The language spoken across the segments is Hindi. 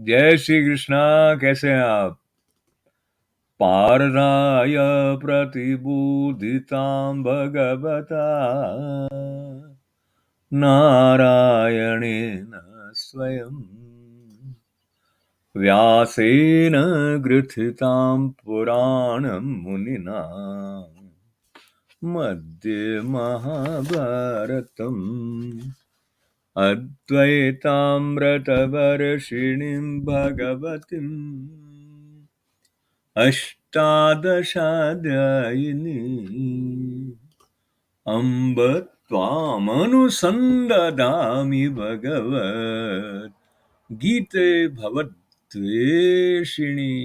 जय श्री कृष्णा। कैसे हैं आप? पारराय प्रतिबोधितां भगवता नारायणेन स्वयं व्यासेन ग्रथितां पुराणं मुनिना मध्ये महाभारतम् अद्वैतामृतवर्षिणीं भगवतीम् अष्टादशाध्यायिनी अम्ब त्वामनुसन्दधामि भगवत् गीते भवद्वेषिणी।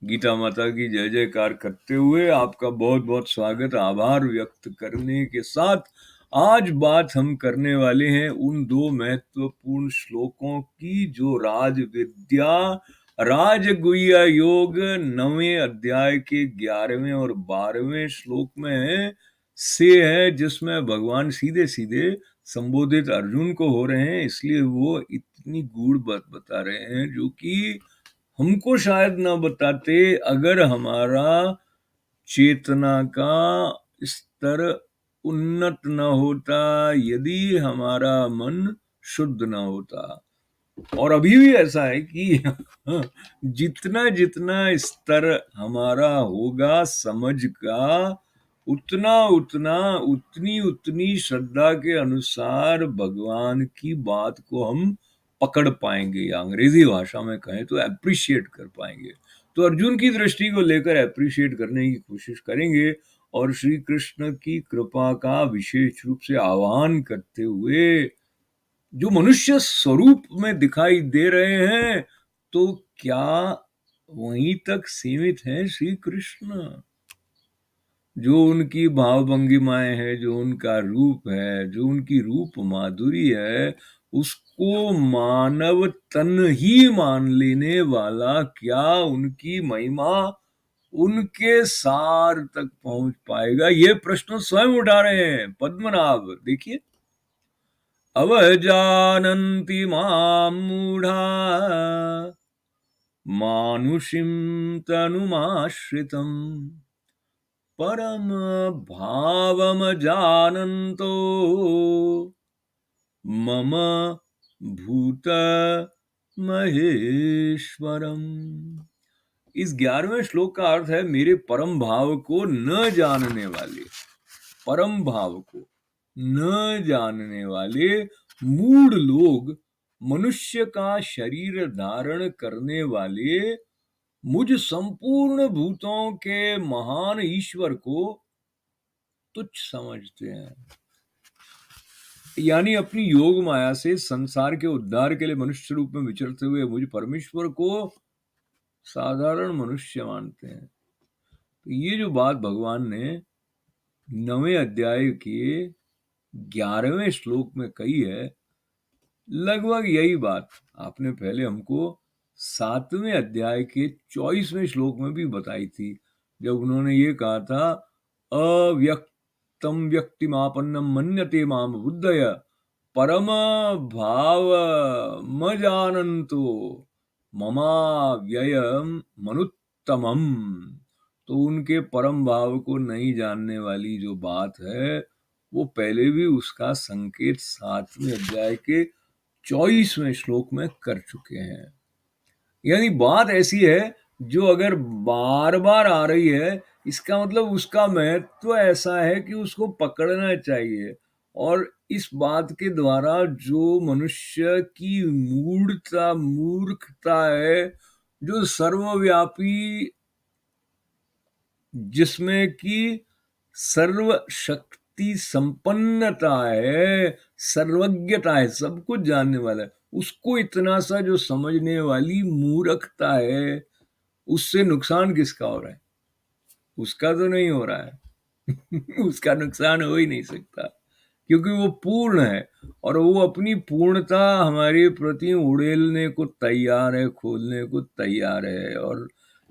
गीता माता की जय जयकार करते हुए आपका बहुत बहुत स्वागत, आभार व्यक्त करने के साथ आज बात हम करने वाले हैं उन दो महत्वपूर्ण श्लोकों की जो राज विद्या राजगुह्य योग 9वें अध्याय के 11वें और 12वें श्लोक में से है, जिसमें भगवान सीधे सीधे संबोधित अर्जुन को हो रहे हैं। इसलिए वो इतनी गूढ़ बात बता रहे हैं जो कि हमको शायद न बताते अगर हमारा चेतना का स्तर उन्नत न होता, यदि हमारा मन शुद्ध न होता। और अभी भी ऐसा है कि जितना जितना स्तर हमारा होगा समझ का, उतना उतना उतनी उतनी श्रद्धा के अनुसार भगवान की बात को हम पकड़ पाएंगे, या अंग्रेजी भाषा में कहें तो एप्रिशिएट कर पाएंगे। तो अर्जुन की दृष्टि को लेकर एप्रिशिएट करने की कोशिश करेंगे और श्री कृष्ण की कृपा का विशेष रूप से आह्वान करते हुए जो मनुष्य स्वरूप में दिखाई दे रहे हैं, तो क्या वहीं तक सीमित हैं श्री कृष्ण? जो उनकी भाव भंगिमाएं है, जो उनका रूप है, जो उनकी रूप माधुरी है, उसको मानव तन ही मान लेने वाला क्या उनकी महिमा उनके सार तक पहुंच पाएगा? ये प्रश्न स्वयं उठा रहे हैं पद्मनाभ। देखिए, अवजानन्ति मां मूढ़ा मानुषीं तनुमाश्रितम् परम भावमजानन्तो मम भूत महेश्वरम। इस 11वें श्लोक का अर्थ है मेरे परम भाव को न जानने वाले, परम भाव को न जानने वाले मूढ़ लोग मनुष्य का शरीर धारण करने वाले मुझ संपूर्ण भूतों के महान ईश्वर को तुच्छ समझते हैं। यानी अपनी योग माया से संसार के उद्धार के लिए मनुष्य रूप में विचरते हुए मुझ परमेश्वर को साधारण मनुष्य मानते हैं। तो ये जो बात भगवान ने 9वें अध्याय के 11वें श्लोक में कही है, लगभग यही बात आपने पहले हमको 7वें अध्याय के 24वें श्लोक में भी बताई थी, जब उन्होंने ये कहा था अव्यक्तम व्यक्तिमापन्नम मन्यते माम बुद्धय परम भाव मजानन्तो ममा व्ययम मनुत्तमम। तो उनके परम भाव को नहीं जानने वाली जो बात है, वो पहले भी उसका संकेत 7वें अध्याय के 24वें श्लोक में कर चुके हैं। यानी बात ऐसी है जो अगर बार बार आ रही है, इसका मतलब उसका महत्व ऐसा है कि उसको पकड़ना चाहिए। और इस बात के द्वारा जो मनुष्य की मूर्खता है, जो सर्वव्यापी, जिसमें कि सर्व शक्ति संपन्नता है, सर्वज्ञता है, सब कुछ जानने वाला है, उसको इतना सा जो समझने वाली मूर्खता है, उससे नुकसान किसका हो रहा है? उसका तो नहीं हो रहा है। उसका नुकसान हो ही नहीं सकता, क्योंकि वो पूर्ण है और वो अपनी पूर्णता हमारे प्रति उड़ेलने को तैयार है, खोलने को तैयार है। और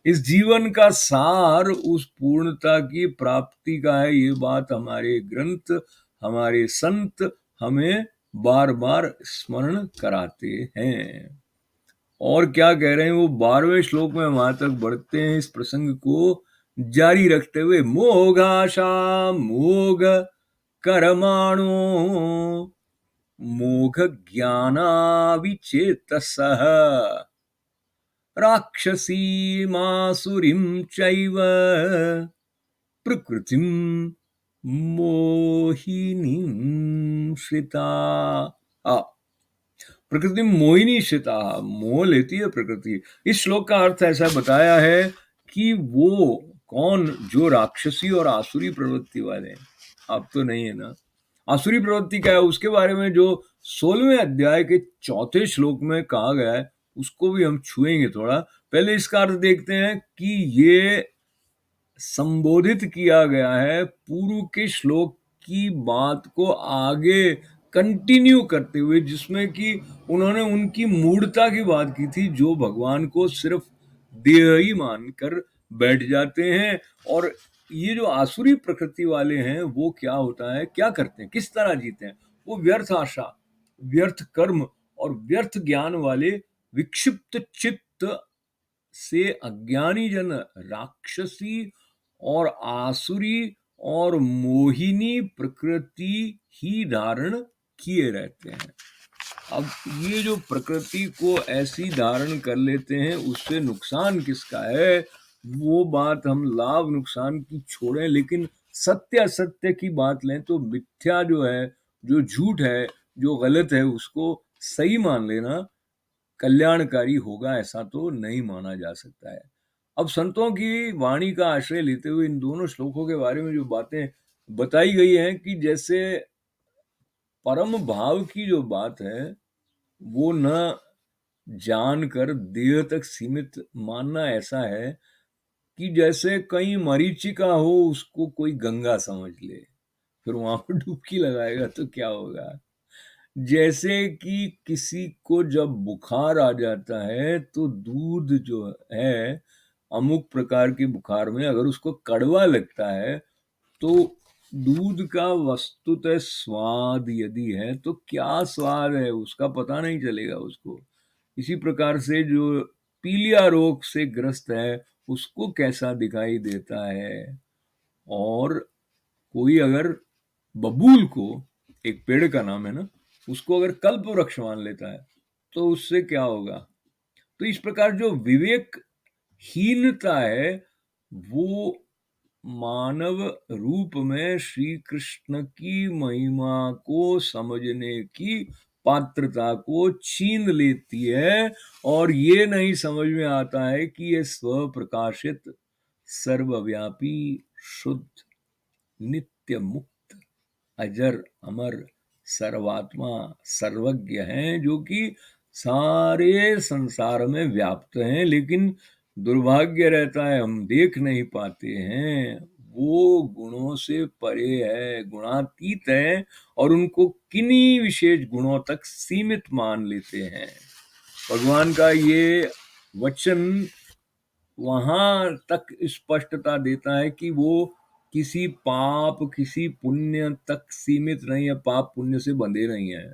इस जीवन का सार उस पूर्णता की प्राप्ति का है। ये बात हमारे ग्रंथ, हमारे संत हमें बार बार स्मरण कराते हैं। और क्या कह रहे हैं वो 12वें श्लोक में वहां तक बढ़ते हैं इस प्रसंग को जारी रखते हुए, मोघाशा मोघ कर्माणो मोघ ज्ञानाविचेतसः राक्षसीमासुरीं चैव प्रकृतिं मोहिनीं श्रिता। प्रकृति मोहिनी श्रिता, मोह लेती है प्रकृति। इस श्लोक का अर्थ ऐसा बताया है कि वो कौन जो राक्षसी और आसुरी प्रवृत्ति वाले हैं। अब तो नहीं है ना। आसुरी प्रवृत्ति क्या है उसके बारे में जो 16वें अध्याय के 4थे श्लोक में कहा गया है उसको भी हम छुएंगे थोड़ा। पहले इसका अर्थ देखते हैं कि ये संबोधित किया गया है पूर्व के श्लोक की बात को आगे कंटिन्यू करते हुए, जिसमें कि उन्होंने उनकी मूढ़ता की बात की थी, जो भगवान को सिर्फ देह ही मानकर बैठ जाते हैं। और ये जो आसुरी प्रकृति वाले हैं वो क्या होता है, क्या करते हैं, किस तरह जीते हैं, वो व्यर्थ आशा, व्यर्थ कर्म और व्यर्थ ज्ञान वाले विक्षिप्त चित्त से अज्ञानी जन राक्षसी और आसुरी और मोहिनी प्रकृति ही धारण किए रहते हैं। अब ये जो प्रकृति को ऐसी धारण कर लेते हैं उससे नुकसान किसका है, वो बात हम लाभ नुकसान की छोड़ें, लेकिन सत्य असत्य की बात लें तो मिथ्या जो है, जो झूठ है, जो गलत है, उसको सही मान लेना कल्याणकारी होगा, ऐसा तो नहीं माना जा सकता है। अब संतों की वाणी का आश्रय लेते हुए इन दोनों श्लोकों के बारे में जो बातें बताई गई हैं कि जैसे परम भाव की जो बात है वो न जानकर देह तक सीमित मानना ऐसा है कि जैसे कहीं मरीचिका हो उसको कोई गंगा समझ ले, फिर वहां पर डुबकी लगाएगा तो क्या होगा। जैसे कि किसी को जब बुखार आ जाता है तो दूध जो है अमुक प्रकार के बुखार में अगर उसको कड़वा लगता है तो दूध का वस्तुतः स्वाद यदि है तो क्या स्वाद है उसका पता नहीं चलेगा उसको। इसी प्रकार से जो पीलिया रोग से ग्रस्त है उसको कैसा दिखाई देता है। और कोई अगर बबूल को, एक पेड़ का नाम है ना, उसको अगर कल्प वृक्ष मान लेता है तो उससे क्या होगा। तो इस प्रकार जो विवेक हीनता है वो मानव रूप में श्री कृष्ण की महिमा को समझने की पात्रता को छीन लेती है और ये नहीं समझ में आता है कि ये स्वप्रकाशित सर्वव्यापी शुद्ध नित्य मुक्त अजर अमर सर्वात्मा सर्वज्ञ हैं, जो कि सारे संसार में व्याप्त हैं, लेकिन दुर्भाग्य रहता है हम देख नहीं पाते हैं। वो गुणों से परे है, गुणातीत है और उनको किन्हीं विशेष गुणों तक सीमित मान लेते हैं। भगवान का ये वचन वहां तक स्पष्टता देता है कि वो किसी पाप किसी पुण्य तक सीमित नहीं है, पाप पुण्य से बंधे नहीं है।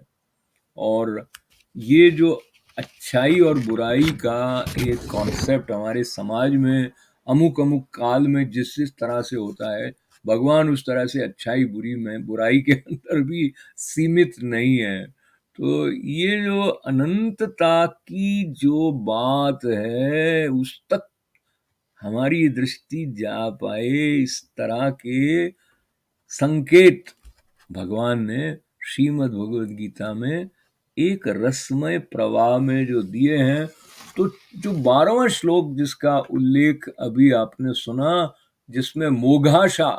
और ये जो अच्छाई और बुराई का एक कॉन्सेप्ट हमारे समाज में अमुक अमुक काल में जिस जिस तरह से होता है, भगवान उस तरह से अच्छाई बुरी में बुराई के अंदर भी सीमित नहीं है। तो ये जो अनंतता की जो बात है उस तक हमारी दृष्टि जा पाए, इस तरह के संकेत भगवान ने श्रीमद् भगवद गीता में एक रसमय प्रवाह में जो दिए हैं। तो जो 12वां श्लोक जिसका उल्लेख अभी आपने सुना, जिसमें मोघाशा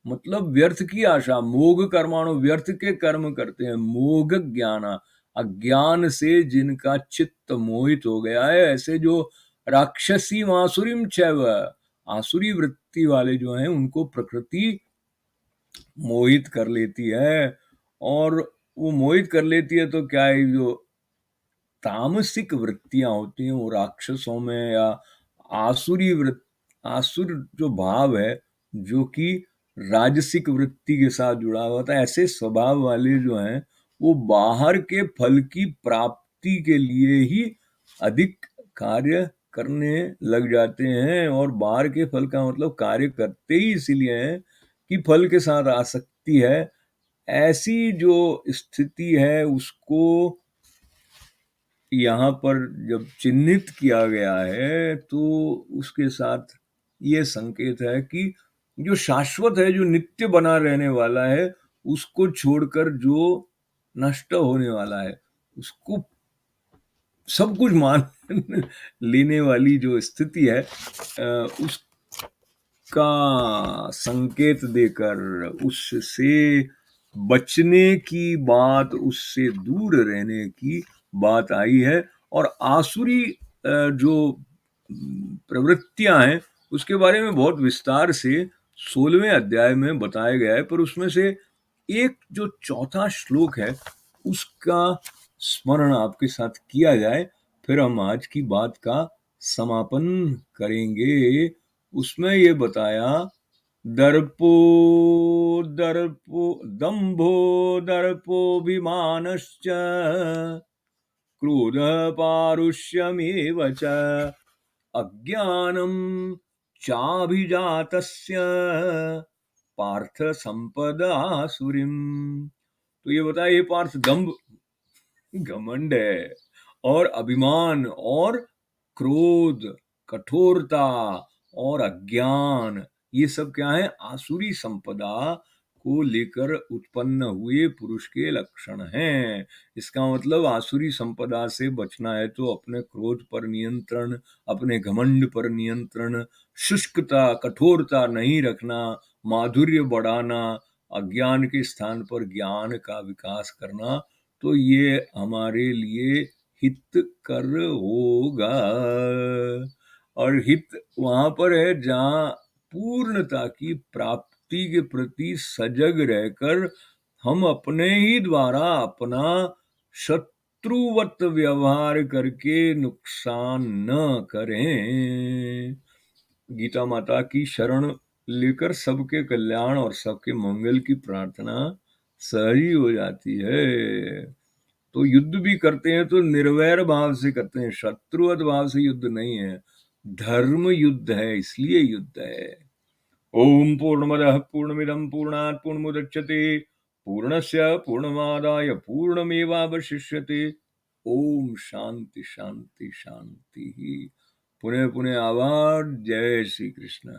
मतलब व्यर्थ की आशा, मोघ कर्माणु व्यर्थ के कर्म करते हैं, मोघ ज्ञाना अज्ञान से जिनका चित्त मोहित हो गया है, ऐसे जो राक्षसी आसुरीम चैव आसुरी वृत्ति वाले जो हैं उनको प्रकृति मोहित कर लेती है। और वो मोहित कर लेती है तो क्या है, जो तामसिक वृत्तियां होती हैं वो राक्षसों में या आसुरी वृत्ति, आसुर जो भाव है जो कि राजसिक वृत्ति के साथ जुड़ा हुआ था, ऐसे स्वभाव वाले जो हैं वो बाहर के फल की प्राप्ति के लिए ही अधिक कार्य करने लग जाते हैं। और बाहर के फल का मतलब कार्य करते ही इसीलिए है कि फल के साथ आसक्ति है। ऐसी जो स्थिति है उसको यहाँ पर जब चिन्हित किया गया है तो उसके साथ ये संकेत है कि जो शाश्वत है, जो नित्य बना रहने वाला है, उसको छोड़कर जो नष्ट होने वाला है, उसको सब कुछ मान लेने वाली जो स्थिति है, उसका संकेत देकर उससे बचने की बात, उससे दूर रहने की बात आई है। और आसुरी जो प्रवृत्तियां हैं उसके बारे में बहुत विस्तार से 16वें अध्याय में बताया गया है। पर उसमें से एक जो चौथा श्लोक है उसका स्मरण आपके साथ किया जाए, फिर हम आज की बात का समापन करेंगे। उसमें ये बताया, दर्पो दर्पो दंभो दर्पोऽभिमानश्च क्रोध पारुष्यमेव च अज्ञानं चाभिजातस्य पार्थ संपदासुरीम। तो ये बताया, ये पार्थ, दंभ घमंड है, और अभिमान और क्रोध, कठोरता और अज्ञान, ये सब क्या है? आसुरी संपदा को लेकर उत्पन्न हुए पुरुष के लक्षण हैं। इसका मतलब आसुरी संपदा से बचना है तो अपने क्रोध पर नियंत्रण, अपने घमंड पर नियंत्रण, शुष्कता, कठोरता नहीं रखना, माधुर्य बढ़ाना, अज्ञान के स्थान पर ज्ञान का विकास करना, तो ये हमारे लिए हितकर होगा। और हित वहां पर है जहां पूर्णता की प्राप्ति के प्रति सजग रहकर हम अपने ही द्वारा अपना शत्रुवत व्यवहार करके नुकसान न करें। गीता माता की शरण लेकर सबके कल्याण और सबके मंगल की प्रार्थना सही हो जाती है। तो युद्ध भी करते हैं तो निर्वैर भाव से करते हैं, शत्रुवत भाव से युद्ध नहीं है। धर्म युद्ध है, इसलिए युद्ध है। ओम पूर्णमदः पूर्णमिदं पूर्णात् पूर्णमुदच्यते पूर्णस्य पूर्णमादाय पूर्णमेवावशिष्यते। ओम शांति शांति शांति। पुनः पुनः आभार। जय श्री कृष्ण।